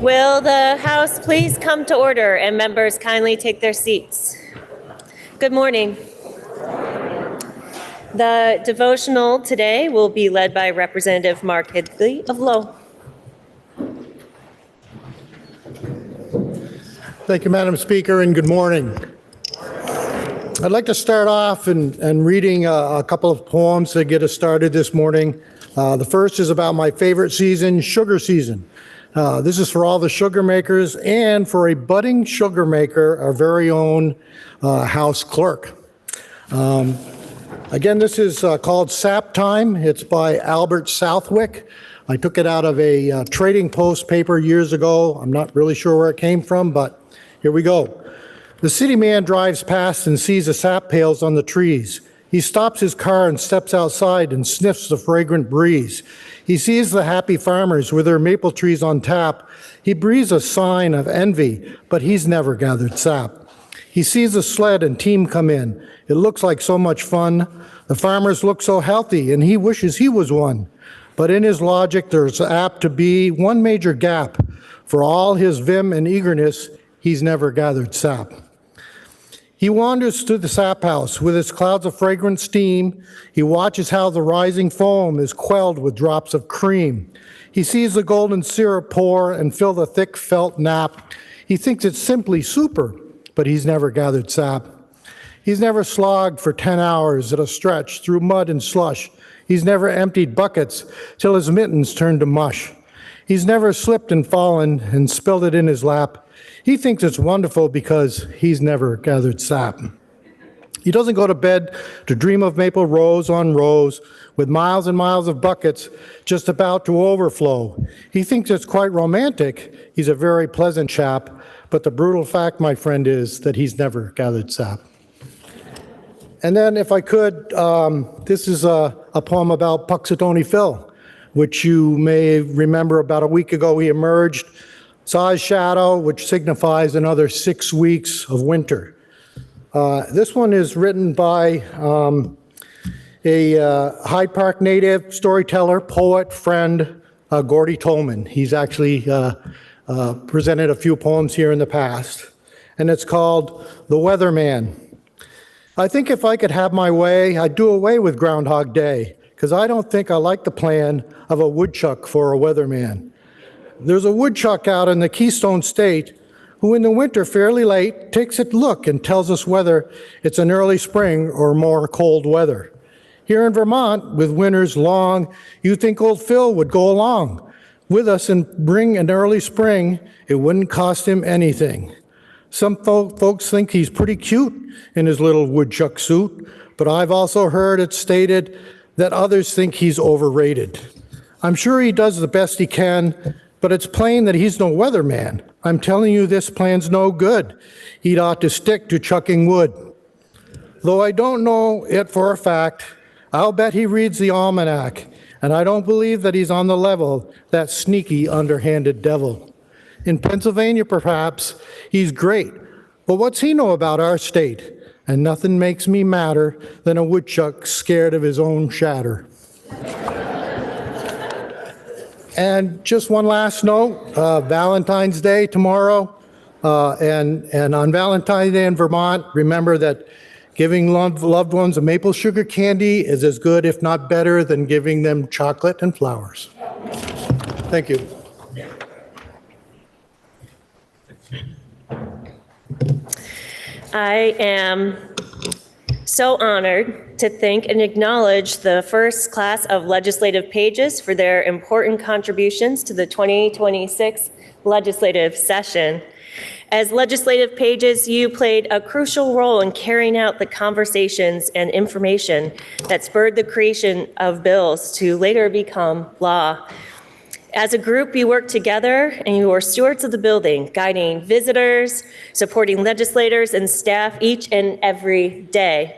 Will the House please come to order and members kindly take their seats? Good morning. The devotional today will be led by Representative Mark Hidley of Low. Thank you, Madam Speaker, and good morning. I'd like to start off and reading a couple of poems to get us started this morning. The first is about my favorite season, sugar season. This is for all the sugar makers and for a budding sugar maker, our very own House Clerk. Again, this is called Sap Time. It's by Albert Southwick. I took it out of a Trading Post paper years ago. I'm not really sure where it came from, but here we go. The city man drives past and sees the sap pails on the trees. He stops his car and steps outside and sniffs the fragrant breeze. He sees the happy farmers with their maple trees on tap. He breathes a sign of envy, but he's never gathered sap. He sees the sled and team come in. It looks like so much fun. The farmers look so healthy, and he wishes he was one. But in his logic, there's apt to be one major gap. For all his vim and eagerness, he's never gathered sap. He wanders to the sap house with its clouds of fragrant steam. He watches how the rising foam is quelled with drops of cream. He sees the golden syrup pour and fill the thick felt nap. He thinks it's simply super, but he's never gathered sap. He's never slogged for 10 hours at a stretch through mud and slush. He's never emptied buckets till his mittens turned to mush. He's never slipped and fallen and spilled it in his lap. He thinks it's wonderful because he's never gathered sap. He doesn't go to bed to dream of maple rows on rows with miles and miles of buckets just about to overflow. He thinks it's quite romantic. He's a very pleasant chap, but the brutal fact, my friend, is that he's never gathered sap. And then if I could, this is a poem about Punxsutawney Phil, which you may remember about a week ago he emerged, saw his shadow, which signifies another 6 weeks of winter. This one is written by a Hyde Park native, storyteller, poet, friend, Gordy Tolman. He's actually presented a few poems here in the past, and it's called The Weatherman. I think if I could have my way, I'd do away with Groundhog Day, because I don't think I like the plan of a woodchuck for a weatherman. There's a woodchuck out in the Keystone State who in the winter fairly late takes a look and tells us whether it's an early spring or more cold weather. Here in Vermont, with winters long, you'd think old Phil would go along with us and bring an early spring. It wouldn't cost him anything. Some folks think he's pretty cute in his little woodchuck suit, but I've also heard it stated that others think he's overrated. I'm sure he does the best he can, but it's plain that he's no weatherman. I'm telling you, this plan's no good. He'd ought to stick to chucking wood. Though I don't know it for a fact, I'll bet he reads the almanac, and I don't believe that he's on the level, that sneaky, underhanded devil. In Pennsylvania, perhaps, he's great, but what's he know about our state? And nothing makes me madder than a woodchuck scared of his own shatter. And just one last note, Valentine's Day tomorrow, and on Valentine's Day in Vermont, remember that giving loved ones a maple sugar candy is as good, if not better, than giving them chocolate and flowers. Thank you. I am so honored to thank and acknowledge the first class of Legislative Pages for their important contributions to the 2026 legislative session. As Legislative Pages, you played a crucial role in carrying out the conversations and information that spurred the creation of bills to later become law. As a group, you worked together and you were stewards of the building, guiding visitors, supporting legislators and staff each and every day.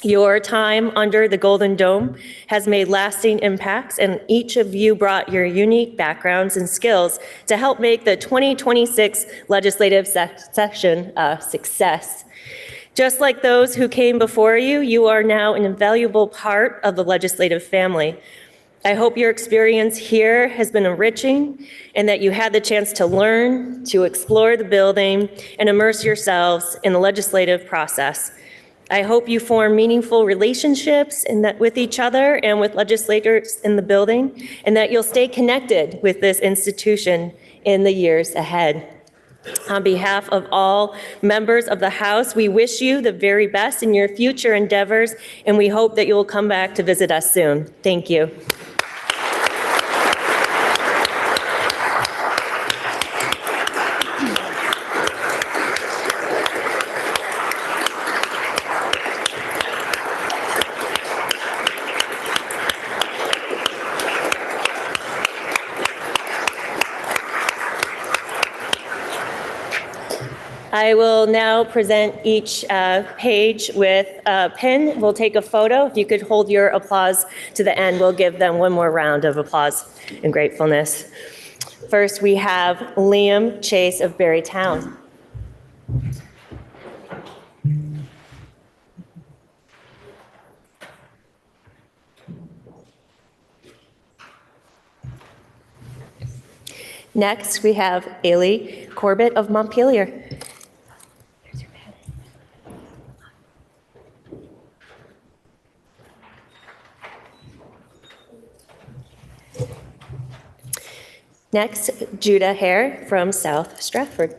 Your time under the Golden Dome has made lasting impacts, and each of you brought your unique backgrounds and skills to help make the 2026 legislative session a success. Just like those who came before you, you are now an invaluable part of the legislative family. I hope your experience here has been enriching and that you had the chance to learn, to explore the building, and immerse yourselves in the legislative process. I hope you form meaningful relationships with each other and with legislators in the building, and that you'll stay connected with this institution in the years ahead. On behalf of all members of the House, we wish you the very best in your future endeavors, and we hope that you will come back to visit us soon. Thank you. I will now present each page with a pin. We'll take a photo. If you could hold your applause to the end, we'll give them one more round of applause and gratefulness. First, we have Liam Chase of Barrytown. Next, we have Ailey Corbett of Montpelier. Next, Judah Hare from South Stratford.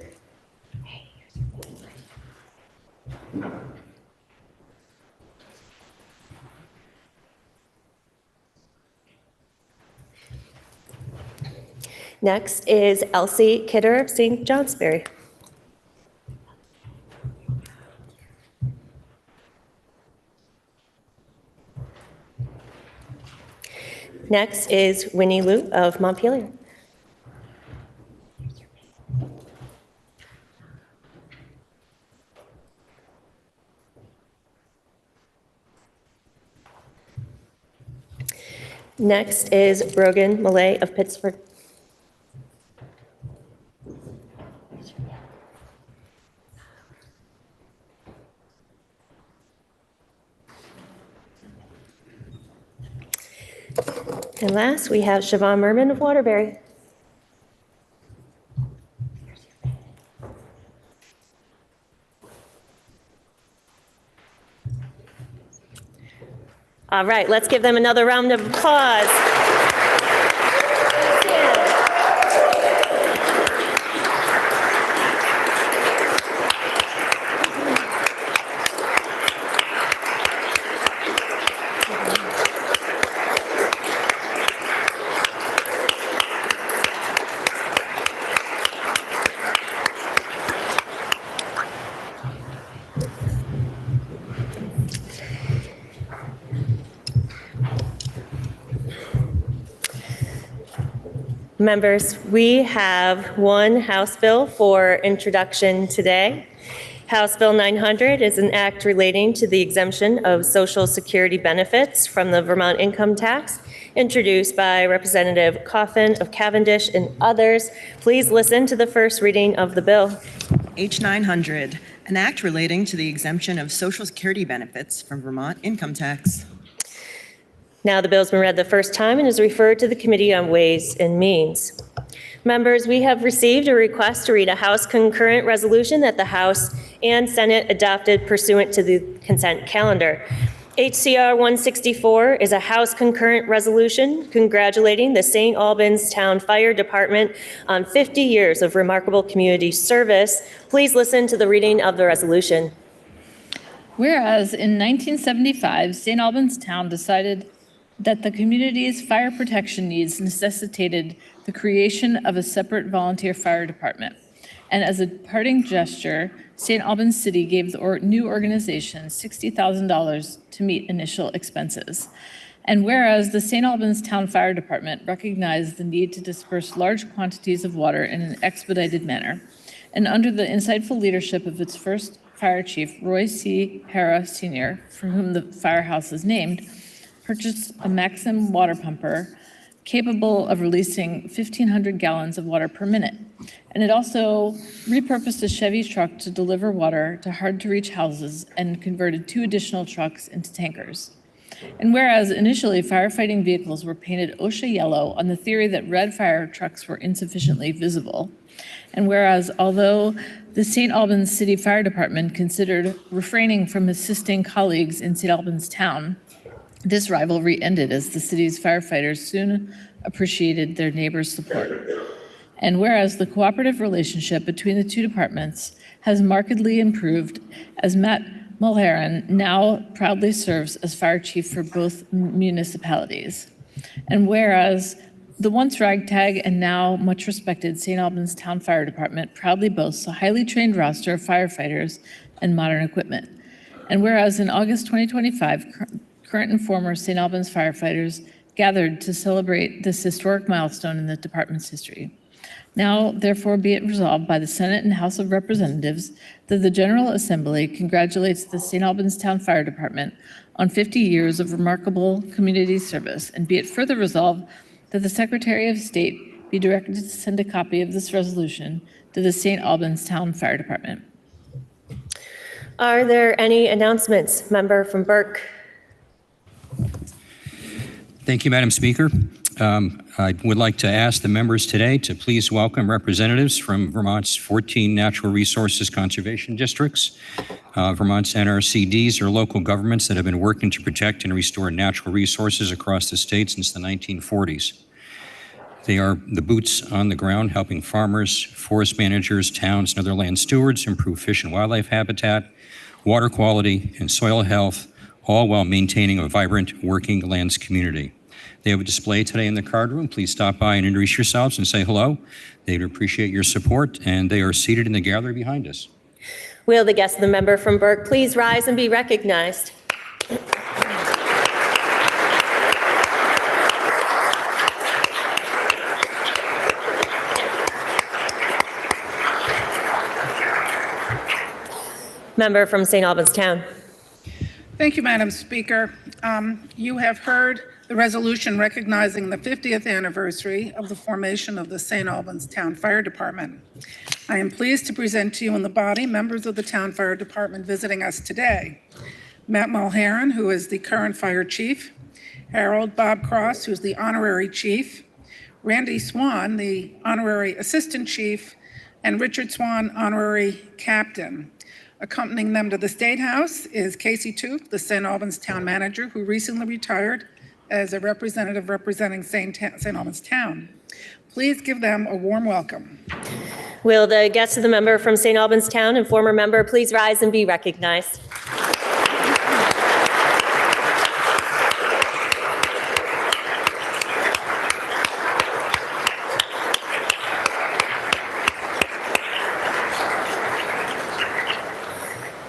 Next is Elsie Kidder of St. Johnsbury. Next is Winnie Liu of Montpelier. Next is Brogan Millay of Pittsburgh. And last, we have Siobhan Merman of Waterbury. All right, let's give them another round of applause. Members, we have one House bill for introduction today. House Bill 900 is an act relating to the exemption of Social Security benefits from the Vermont income tax, introduced by Representative Coffin of Cavendish and others. Please listen to the first reading of the bill. H 900, an act relating to the exemption of Social Security benefits from Vermont income tax. Now the bill's been read the first time and is referred to the Committee on Ways and Means. Members, we have received a request to read a House concurrent resolution that the House and Senate adopted pursuant to the consent calendar. HCR 164 is a House concurrent resolution congratulating the St. Albans Town Fire Department on 50 years of remarkable community service. Please listen to the reading of the resolution. Whereas in 1975, St. Albans Town decided that the community's fire protection needs necessitated the creation of a separate volunteer fire department. And as a parting gesture, St. Albans City gave the new organization $60,000 to meet initial expenses. And whereas the St. Albans Town Fire Department recognized the need to disperse large quantities of water in an expedited manner, and under the insightful leadership of its first fire chief, Roy C. Hara Sr., for whom the firehouse is named, purchased a Maxim water pumper capable of releasing 1,500 gallons of water per minute. And it also repurposed a Chevy truck to deliver water to hard-to-reach houses and converted 2 additional trucks into tankers. And whereas initially firefighting vehicles were painted OSHA yellow on the theory that red fire trucks were insufficiently visible, and whereas although the St. Albans City Fire Department considered refraining from assisting colleagues in St. Albans Town, this rivalry ended as the city's firefighters soon appreciated their neighbors' support. And whereas the cooperative relationship between the two departments has markedly improved as Matt Mulheron now proudly serves as fire chief for both municipalities. And whereas the once ragtag and now much respected St. Albans Town Fire Department proudly boasts a highly trained roster of firefighters and modern equipment. And whereas in August 2025, current and former St. Albans firefighters gathered to celebrate this historic milestone in the department's history. Now, therefore, be it resolved by the Senate and House of Representatives that the General Assembly congratulates the St. Albans Town Fire Department on 50 years of remarkable community service, and be it further resolved that the Secretary of State be directed to send a copy of this resolution to the St. Albans Town Fire Department. Are there any announcements? Member from Burke. Thank you, Madam Speaker. I would like to ask the members today to please welcome representatives from Vermont's 14 natural resources conservation districts. Vermont's NRCDs are local governments that have been working to protect and restore natural resources across the state since the 1940s. They are the boots on the ground helping farmers, forest managers, towns, and other land stewards improve fish and wildlife habitat, water quality, and soil health, all while maintaining a vibrant working lands community. They have a display today in the card room. Please stop by and introduce yourselves and say hello. They would appreciate your support, and they are seated in the gallery behind us. Will the guest of the member from Burke please rise and be recognized? Member from St. Albans Town. Thank you, Madam Speaker. You have heard the resolution recognizing the 50th anniversary of the formation of the St. Albans Town Fire Department. I am pleased to present to you in the body members of the Town Fire Department visiting us today. Matt Mulheron, who is the current fire chief, Harold Bob Cross, who is the honorary chief, Randy Swan, the honorary assistant chief, and Richard Swan, honorary captain. Accompanying them to the State House is Casey Tooth, the St. Albans Town Manager, who recently retired as a representative representing St. Albans Town. Please give them a warm welcome. Will the guest of the member from St. Albans Town and former member please rise and be recognized?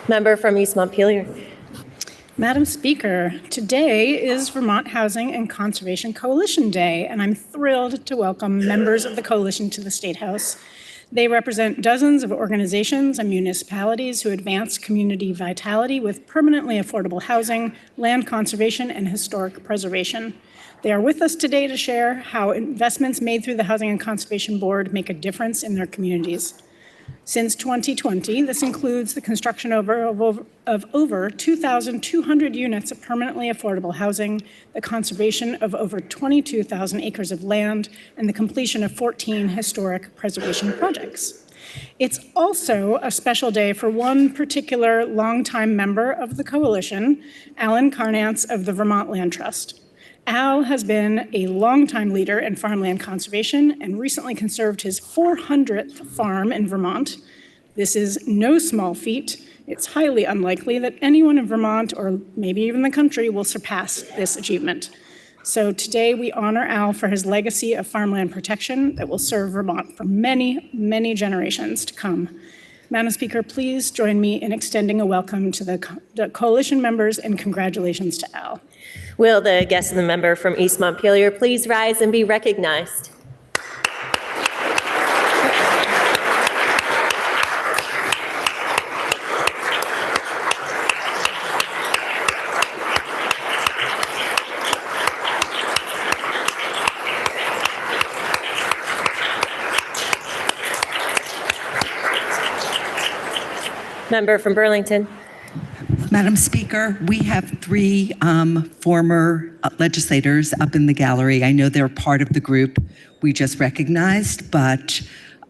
Member from East Montpelier. Madam Speaker, today is Vermont Housing and Conservation Coalition Day, and I'm thrilled to welcome members of the coalition to the State House. They represent dozens of organizations and municipalities who advance community vitality with permanently affordable housing, land conservation, and historic preservation. They are with us today to share how investments made through the Housing and Conservation Board make a difference in their communities. Since 2020, this includes the construction of over 2,200 units of permanently affordable housing, the conservation of over 22,000 acres of land, and the completion of 14 historic preservation projects. It's also a special day for one particular longtime member of the coalition, Alan Carnance of the Vermont Land Trust. Al has been a longtime leader in farmland conservation and recently conserved his 400th farm in Vermont. This is no small feat. It's highly unlikely that anyone in Vermont, or maybe even the country, will surpass this achievement. So today we honor Al for his legacy of farmland protection that will serve Vermont for many, many generations to come. Madam Speaker, please join me in extending a welcome to the coalition members and congratulations to Al. Will the guest of the member from East Montpelier please rise and be recognized? Member from Burlington. Madam Speaker, we have three former legislators up in the gallery. I know they're part of the group we just recognized, but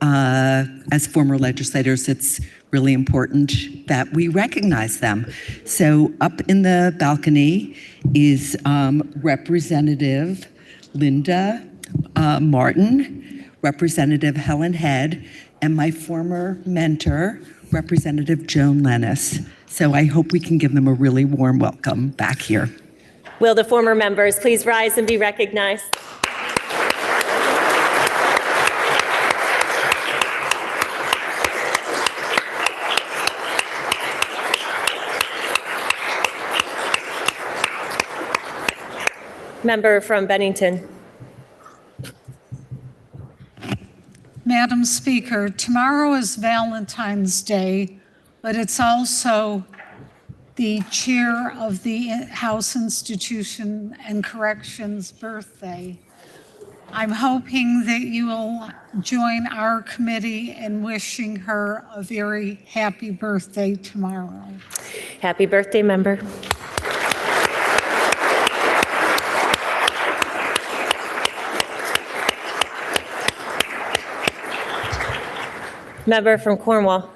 as former legislators, it's really important that we recognize them. So up in the balcony is Representative Linda Martin, Representative Helen Head, and my former mentor, Representative Joan Lennis. So I hope we can give them a really warm welcome back here. Will the former members please rise and be recognized? Member from Bennington. Madam Speaker, tomorrow is Valentine's Day, but it's also the chair of the House Institution and Corrections birthday. I'm hoping that you will join our committee in wishing her a very happy birthday tomorrow. Happy birthday, member. Member from Cornwall.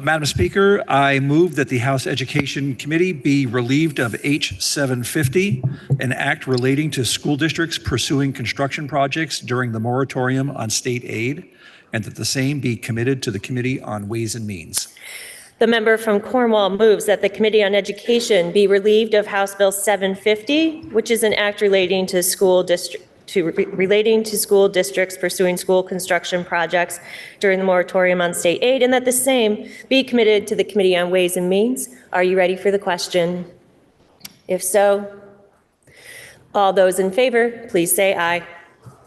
Madam Speaker, I move that the House Education Committee be relieved of H750, an act relating to school districts pursuing construction projects during the moratorium on state aid, and that the same be committed to the Committee on Ways and Means. The member from Cornwall moves that the Committee on Education be relieved of House Bill 750, which is an act relating to school districts pursuing school construction projects during the moratorium on state aid, and that the same be committed to the Committee on Ways and Means. Are you ready for the question? If so, all those in favor, please say aye.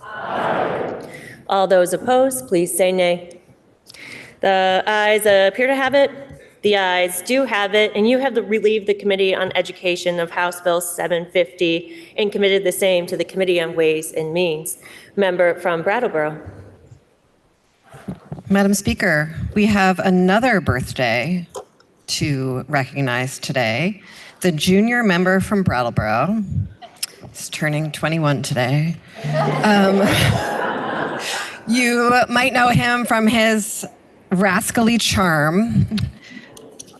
Aye. All those opposed, please say nay. The ayes appear to have it. The ayes do have it, and you have relieved the Committee on Education of House Bill 750 and committed the same to the Committee on Ways and Means. Member from Brattleboro. Madam Speaker, we have another birthday to recognize today. The junior member from Brattleboro is turning 21 today. You might know him from his rascally charm,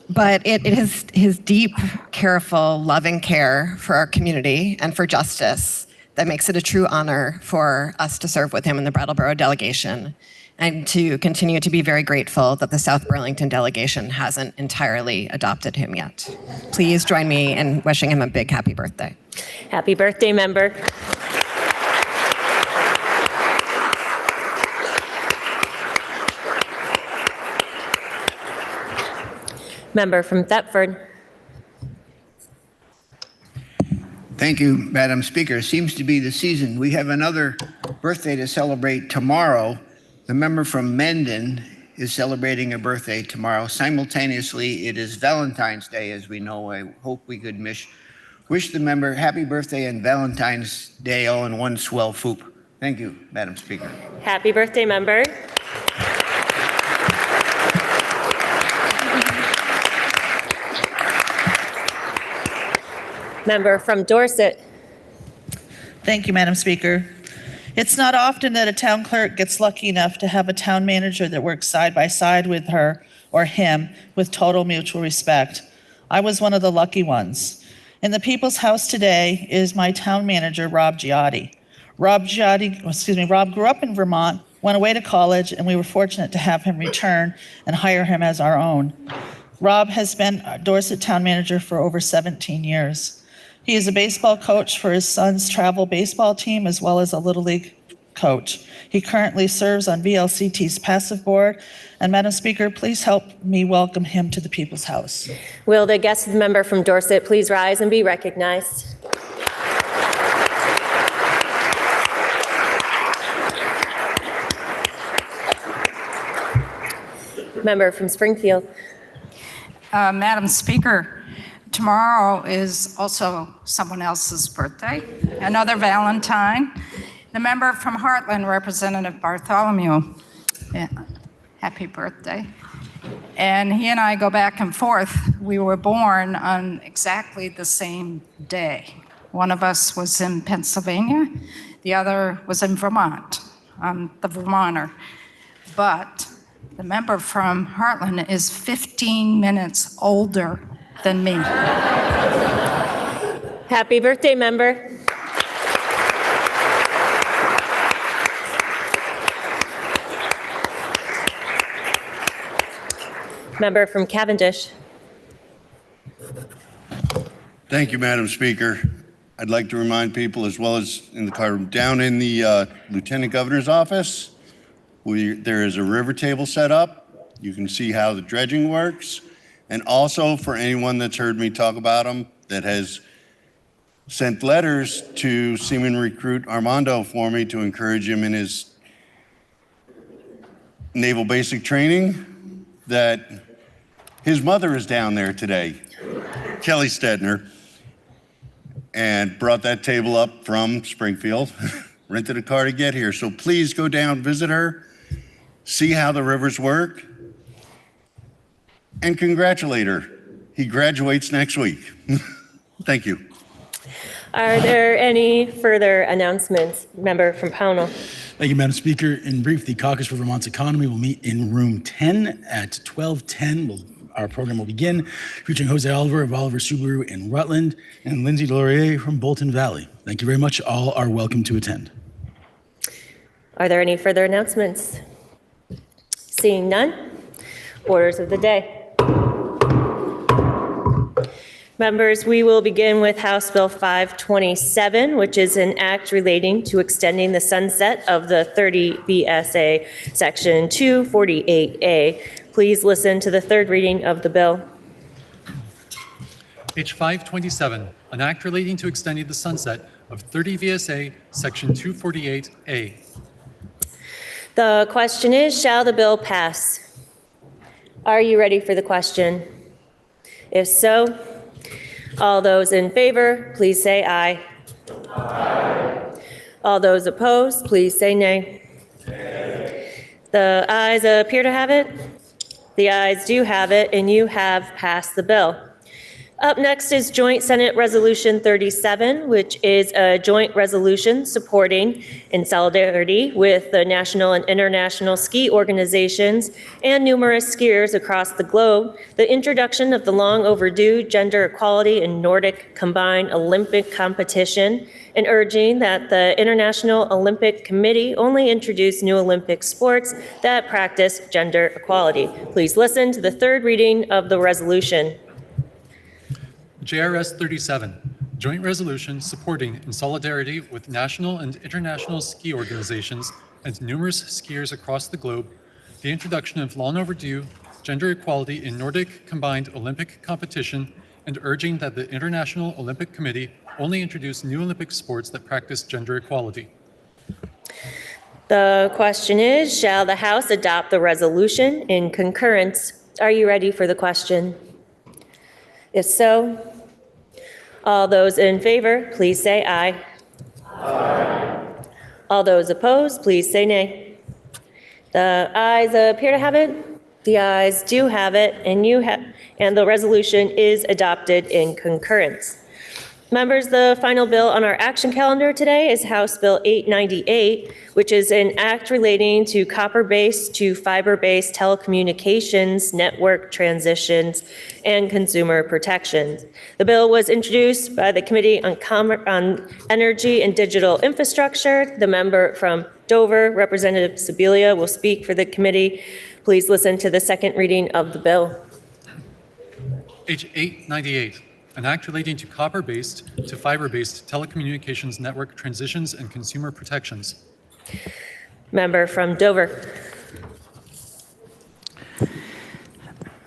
but it is his deep, careful, loving care for our community and for justice that makes it a true honor for us to serve with him in the Brattleboro delegation, and to continue to be very grateful that the South Burlington delegation hasn't entirely adopted him yet. Please join me in wishing him a big happy birthday. Happy birthday, member. Member from Thetford. Thank you, Madam Speaker. It seems to be the season. We have another birthday to celebrate tomorrow. The member from Mendon is celebrating a birthday tomorrow. Simultaneously, it is Valentine's Day, as we know. I hope we could wish the member happy birthday and Valentine's Day all in one swell foop. Thank you, Madam Speaker. Happy birthday, member. Member from Dorset. Thank you, Madam Speaker. It's not often that a town clerk gets lucky enough to have a town manager that works side by side with her or him with total mutual respect. I was one of the lucky ones. In the People's House today is my town manager, Rob Giotti. Rob grew up in Vermont, went away to college, and we were fortunate to have him return and hire him as our own. Rob has been a Dorset town manager for over 17 years. He is a baseball coach for his son's travel baseball team, as well as a Little League coach. He currently serves on VLCT's passive board. And Madam Speaker, please help me welcome him to the People's House. Will the guest member from Dorset please rise and be recognized? Member from Springfield. Madam Speaker, tomorrow is also someone else's birthday, another Valentine. The member from Heartland, Representative Bartholomew. Yeah. Happy birthday. And he and I go back and forth. We were born on exactly the same day. One of us was in Pennsylvania, the other was in Vermont. I'm the Vermonter. But the member from Heartland is 15 minutes older than me. Happy birthday, member. Member from Cavendish. Thank you, Madam Speaker. I'd like to remind people, as well as in the car, down in the Lieutenant Governor's office, there is a river table set up. You can see how the dredging works. And also for anyone that's heard me talk about them that has sent letters to Seaman Recruit Armando for me to encourage him in his naval basic training, that his mother is down there today, Kelly Stedner, and brought that table up from Springfield, rented a car to get here. So please go down, visit her, see how the rivers work, and congratulate her. He graduates next week. Thank you. Are there any further announcements? Member from Pownell. Thank you, Madam Speaker. In brief, the Caucus for Vermont's Economy will meet in room 10 at 12:10. Our program will begin, featuring Jose Oliver of Oliver Subaru in Rutland and Lindsay Laurier from Bolton Valley. Thank you very much. All are welcome to attend. Are there any further announcements? Seeing none, orders of the day. Members, we will begin with House Bill 527, which is an act relating to extending the sunset of the 30 VSA Section 248A. Please listen to the third reading of the bill. H 527, an act relating to extending the sunset of 30 VSA Section 248A. The question is, shall the bill pass? Are you ready for the question? If so, all those in favor, please say aye. Aye. All those opposed, please say nay. Nay. The ayes appear to have it. The ayes do have it, and you have passed the bill. Up next is Joint Senate Resolution 37, which is a joint resolution supporting, in solidarity with the national and international ski organizations and numerous skiers across the globe, the introduction of the long overdue gender equality in Nordic combined Olympic competition, and urging that the International Olympic Committee only introduce new Olympic sports that practice gender equality. Please listen to the third reading of the resolution. JRS 37, joint resolution supporting, in solidarity with national and international ski organizations and numerous skiers across the globe, the introduction of long overdue gender equality in Nordic combined Olympic competition, and urging that the International Olympic Committee only introduce new Olympic sports that practice gender equality. The question is, shall the House adopt the resolution in concurrence? Are you ready for the question? If so, all those in favor, please say aye. Aye. All those opposed, please say nay. The ayes appear to have it. The ayes do have it, and the resolution is adopted in concurrence. Members, the final bill on our action calendar today is House Bill 898, which is an act relating to copper-based to fiber-based telecommunications network transitions and consumer protections. The bill was introduced by the Committee on Energy and Digital Infrastructure. The member from Dover, Representative Sibilia, will speak for the committee. Please listen to the second reading of the bill. H 898, an act relating to copper-based to fiber-based telecommunications network transitions and consumer protections. Member from Dover.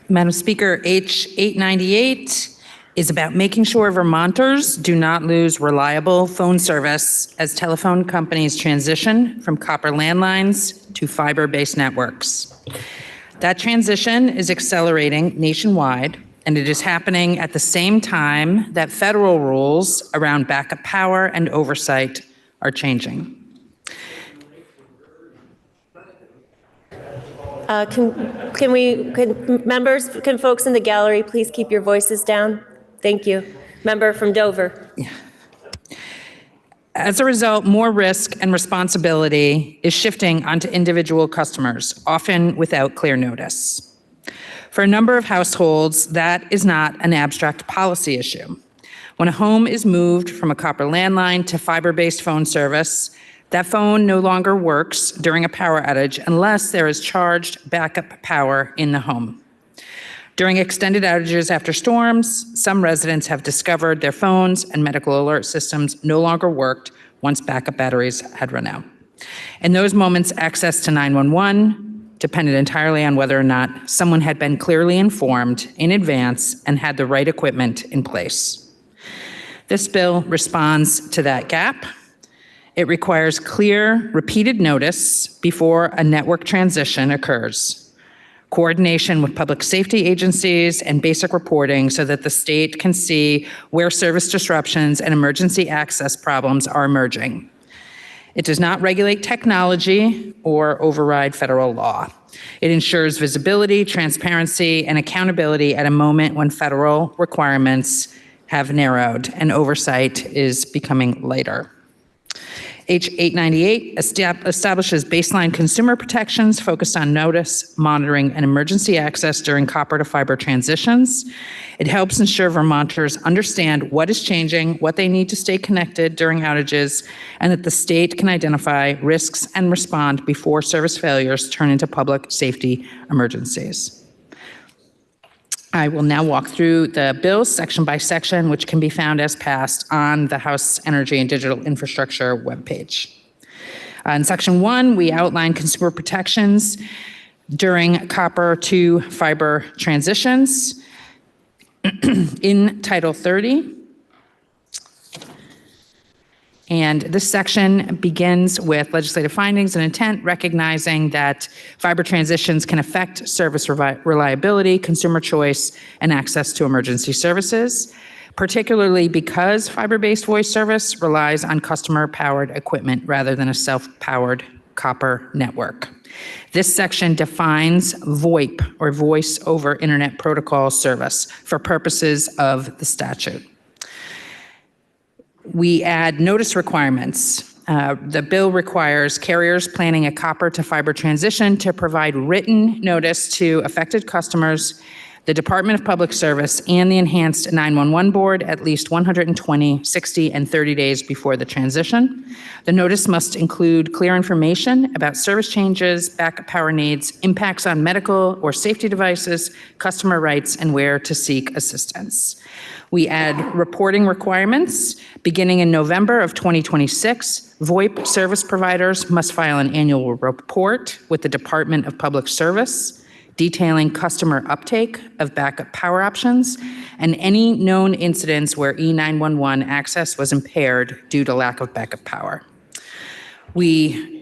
Madam Speaker, H 898 is about making sure Vermonters do not lose reliable phone service as telephone companies transition from copper landlines to fiber-based networks. That transition is accelerating nationwide, and it is happening at the same time that federal rules around backup power and oversight are changing. Can folks in the gallery please keep your voices down? Thank you. Member from Dover. As a result, more risk and responsibility is shifting onto individual customers, often without clear notice. For a number of households, that is not an abstract policy issue. When a home is moved from a copper landline to fiber-based phone service, that phone no longer works during a power outage unless there is charged backup power in the home. During extended outages after storms, some residents have discovered their phones and medical alert systems no longer worked once backup batteries had run out. In those moments, access to 911 depended entirely on whether or not someone had been clearly informed in advance and had the right equipment in place. This bill responds to that gap. It requires clear, repeated notice before a network transition occurs, coordination with public safety agencies, and basic reporting so that the state can see where service disruptions and emergency access problems are emerging. It does not regulate technology or override federal law. It ensures visibility, transparency, and accountability at a moment when federal requirements have narrowed and oversight is becoming lighter. H 898 establishes baseline consumer protections focused on notice, monitoring, and emergency access during copper to fiber transitions. It helps ensure Vermonters understand what is changing, what they need to stay connected during outages, and that the state can identify risks and respond before service failures turn into public safety emergencies. I will now walk through the bills section by section, which can be found as passed on the House Energy and Digital Infrastructure webpage. In Section 1, we outline consumer protections during copper to fiber transitions. In Title 30, and this section begins with legislative findings and intent, recognizing that fiber transitions can affect service reliability, consumer choice, and access to emergency services, particularly because fiber-based voice service relies on customer-powered equipment rather than a self-powered copper network. This section defines VoIP, or Voice over Internet Protocol service, for purposes of the statute. We add notice requirements. The bill requires carriers planning a copper to fiber transition to provide written notice to affected customers, the Department of Public Service, and the Enhanced 911 Board at least 120, 60, and 30 days before the transition. The notice must include clear information about service changes, backup power needs, impacts on medical or safety devices, customer rights, and where to seek assistance. We add reporting requirements. Beginning in November of 2026, VoIP service providers must file an annual report with the Department of Public Service detailing customer uptake of backup power options and any known incidents where E911 access was impaired due to lack of backup power. We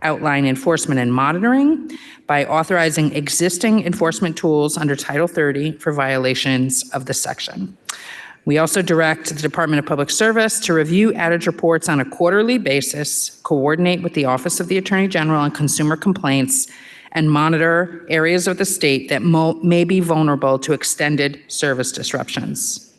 outline enforcement and monitoring by authorizing existing enforcement tools under Title 30 for violations of this section. We also direct the Department of Public Service to review outage reports on a quarterly basis, coordinate with the Office of the Attorney General on consumer complaints, and monitor areas of the state that may be vulnerable to extended service disruptions.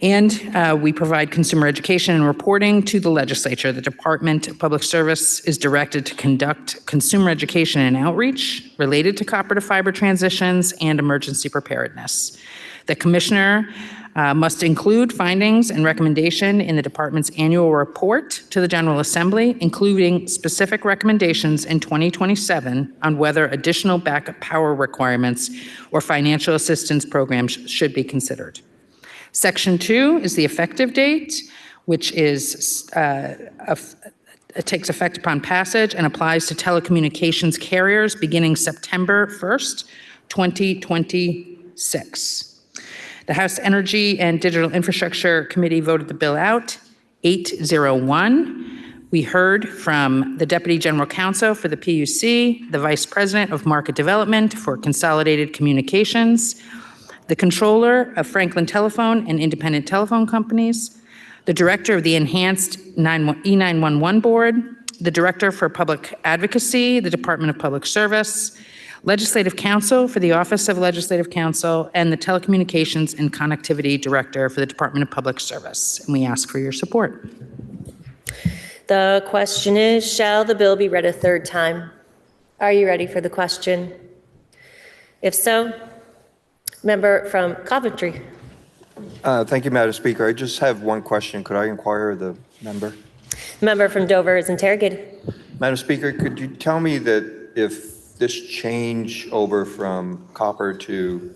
And we provide consumer education and reporting to the legislature. The Department of Public Service is directed to conduct consumer education and outreach related to copper to fiber transitions and emergency preparedness. The commissioner must include findings and recommendation in the department's annual report to the General Assembly, including specific recommendations in 2027 on whether additional backup power requirements or financial assistance programs should be considered. Section 2 is the effective date, which is it takes effect upon passage and applies to telecommunications carriers beginning September 1st, 2026. The House Energy and Digital Infrastructure Committee voted the bill out, 801. We heard from the Deputy General Counsel for the PUC, the Vice President of Market Development for Consolidated Communications, the Controller of Franklin Telephone and Independent Telephone Companies, the Director of the Enhanced E911 Board, the Director for Public Advocacy, the Department of Public Service, Legislative Counsel for the Office of Legislative Counsel, and the Telecommunications and Connectivity Director for the Department of Public Service. And we ask for your support. The question is, shall the bill be read a third time? Are you ready for the question? If so, member from Coventry. Thank you, Madam Speaker. I just have one question. Could I inquire the member? Member from Dover is interrogated. Madam Speaker, could you tell me that if this change over from copper to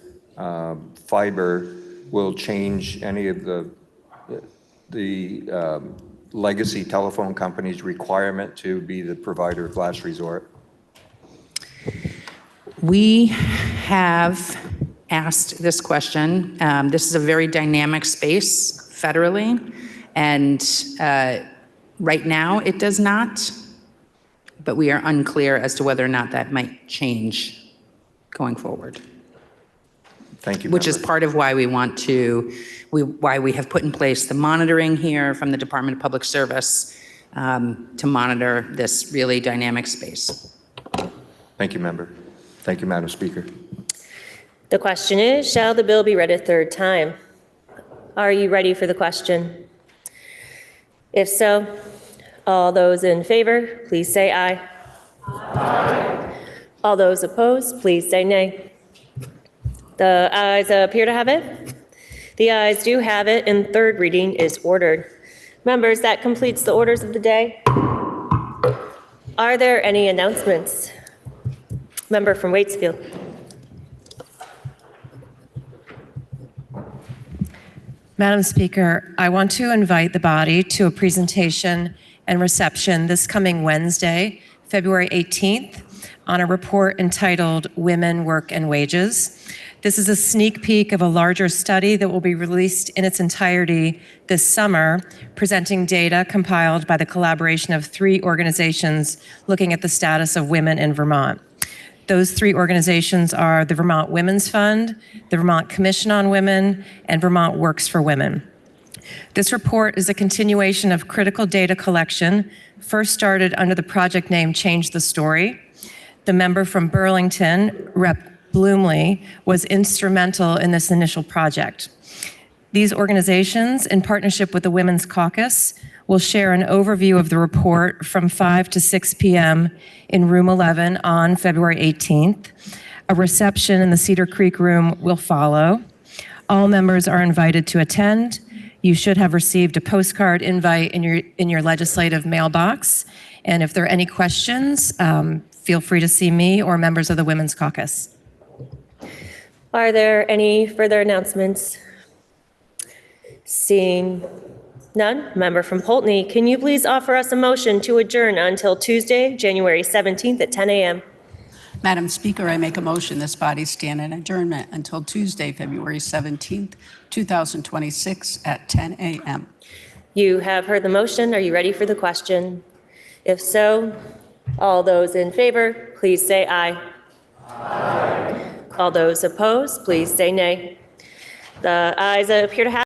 fiber will change any of the legacy telephone companies' requirement to be the provider of last resort? We have asked this question. This is a very dynamic space federally, and right now it does not, but we are unclear as to whether or not that might change going forward. Thank you. Which is part of why we want to, why we have put in place the monitoring here from the Department of Public Service to monitor this really dynamic space. Thank you, member. Thank you, Madam Speaker. The question is, shall the bill be read a third time? Are you ready for the question? If so, all those in favor, please say aye. Aye. All those opposed, please say nay. The ayes appear to have it. The ayes do have it, and third reading is ordered. Members, that completes the orders of the day. Are there any announcements? Member from Waitsfield. Madam Speaker, I want to invite the body to a presentation and reception this coming Wednesday, February 18th, on a report entitled Women, Work, and Wages. This is a sneak peek of a larger study that will be released in its entirety this summer, presenting data compiled by the collaboration of 3 organizations looking at the status of women in Vermont. Those 3 organizations are the Vermont Women's Fund, the Vermont Commission on Women, and Vermont Works for Women. This report is a continuation of critical data collection, first started under the project name Change the Story. The member from Burlington, Rep. Bloomley, was instrumental in this initial project. These organizations, in partnership with the Women's Caucus, will share an overview of the report from 5 to 6 p.m. in room 11 on February 18th. A reception in the Cedar Creek room will follow. All members are invited to attend. You should have received a postcard invite in your legislative mailbox. And if there are any questions, feel free to see me or members of the Women's Caucus. Are there any further announcements? Seeing none, member from Poultney, can you please offer us a motion to adjourn until Tuesday, January 17th at 10 a.m.? Madam Speaker, I make a motion this body stand in adjournment until Tuesday, February 17th, 2026 at 10 a.m. You have heard the motion. Are you ready for the question? If so, all those in favor, please say aye. Aye. All those opposed, please say nay. The ayes appear to have